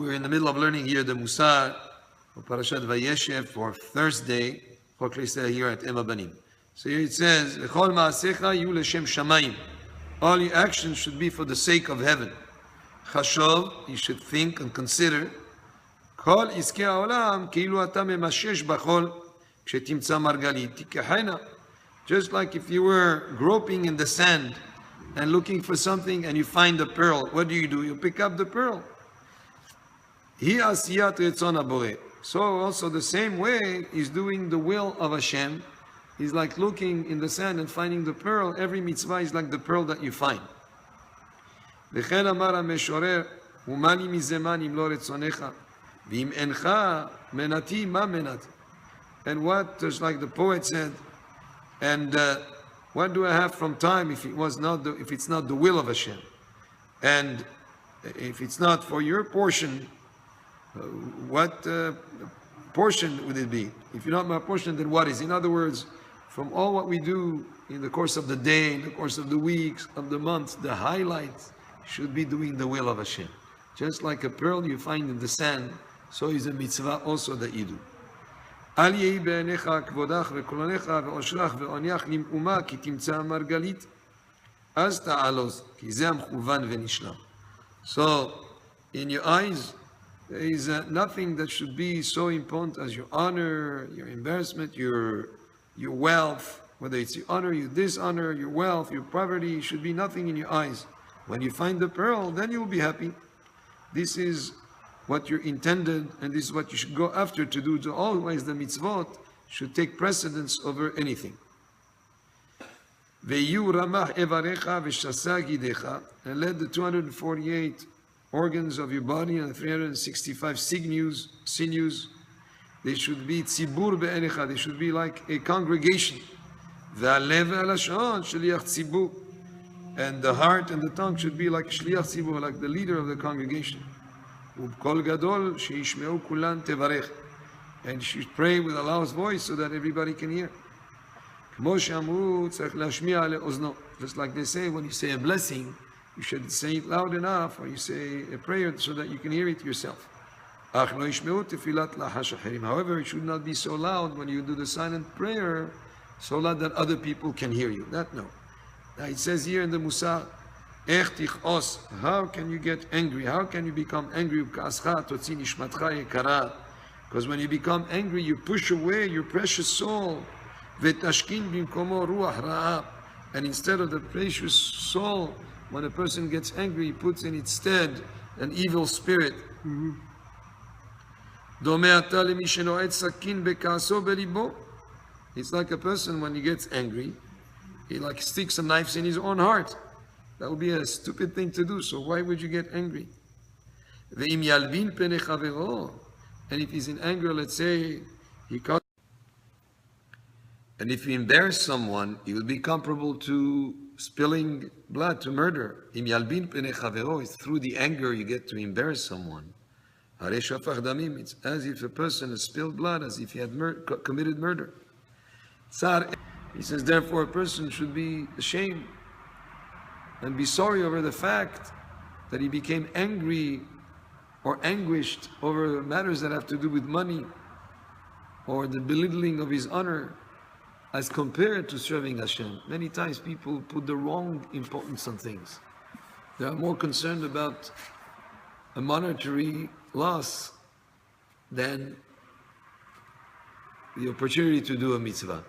We're in the middle of learning here the Musar of Parashat Vayeshev for Thursday, here at Ema Banim. So here it says, "L'chol ma'asecha yu l'shem shamayim." All your actions should be for the sake of heaven. Chashov, you should think and consider. Kol iskei ha'olam ki'ilu ata memashesh b'chol kshetimtza margalit tikechena. Just like if you were groping in the sand and looking for something and you find the pearl, what do? You pick up the pearl. Hi asiyat retzon haboreh. So also the same way he's doing the will of Hashem. He's like looking in the sand and finding the pearl. Every mitzvah is like the pearl that you find. וכן אמר המשורר, ומה לי מזמן אם לא רצונך, ואם אינך מנתי, מה מנתי? And what, just like the poet said, and what do I have from time if it's not the will of Hashem? And if it's not for your portion, what portion would it be? If you're not my portion, then what is? In other words, from all what we do in the course of the day, in the course of the weeks, of the months, the highlights should be doing the will of Hashem. Just like a pearl you find in the sand, so is a mitzvah also that you do. אל יהי בעיניך כבודך וקלונך ואושרך ועונייך למאומה כי תמצא מרגלית אז תעלוז כי זה המכוון ונשלם. So, in your eyes, there is nothing that should be so important as your honor, your embarrassment, your wealth, whether it's your honor, your dishonor, your wealth, your poverty, should be nothing in your eyes. When you find the pearl, then you will be happy. This is what you're intended, and this is what you should go after to do. So always the mitzvot should take precedence over anything. Ve'yu ramach evarecha v'shasa gidecha, and let the 248 organs of your body and 365 sinews, they should be tzibur be'enecha, they should be like a congregation. Ve'alev ve'alashon shliach tzibur, and the heart and the tongue should be like shliach tzibur, like the leader of the congregation. ובקול גדול שישמעו כולן תברך, and she should pray with a loud voice so that everybody can hear. כמו שאמרו צריך להשמיע לאוזנו, just like they say when you say a blessing you should say it loud enough, or you say a prayer so that you can hear it yourself. אך לא ישמעו תפילת לחש אחרים. However, it should not be so loud when you do the silent prayer, so loud that other people can hear you. That no. Now it says here in the Musar, how can you get angry? How can you become angry? Because when you become angry, you push away your precious soul. And instead of the precious soul, when a person gets angry, he puts in its stead an evil spirit. It's like a person when he gets angry, he like sticks some knives in his own heart. That would be a stupid thing to do, so why would you get angry? And if he's in anger, let's say, and if you embarrass someone, it will be comparable to spilling blood, to murder. It's through the anger you get to embarrass someone. It's as if a person has spilled blood, as if he had committed murder. He says, therefore, a person should be ashamed and be sorry over the fact that he became angry or anguished over matters that have to do with money or the belittling of his honor as compared to serving Hashem. Many times people put the wrong importance on things. They are more concerned about a monetary loss than the opportunity to do a mitzvah.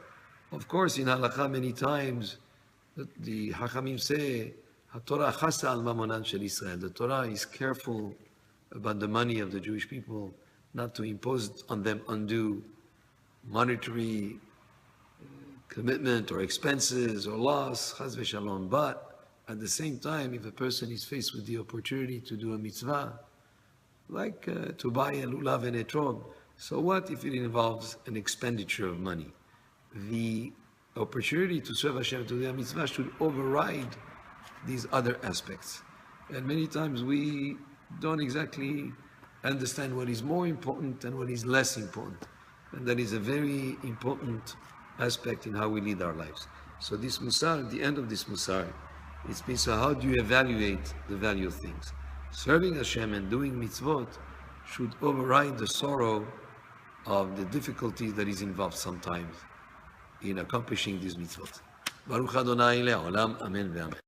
Of course, in halakha many times, the Hachamim say, "HaTorah chasa al mamonan shel Israel." The Torah is careful about the money of the Jewish people, not to impose on them undue monetary commitment or expenses or loss, chas v'shalom. But at the same time, if a person is faced with the opportunity to do a mitzvah, like to buy a lulav and etrog, so what if it involves an expenditure of money? The opportunity to serve Hashem, to do a mitzvah, should override these other aspects. And many times we don't exactly understand what is more important and what is less important. And that is a very important aspect in how we lead our lives. So this Musar, at the end of this Musar, it's been, so how do you evaluate the value of things? Serving Hashem and doing mitzvot should override the sorrow of the difficulty that is involved sometimes in accomplishing these mitzvot. Baruch Adonai le'olam, amen ve'amen.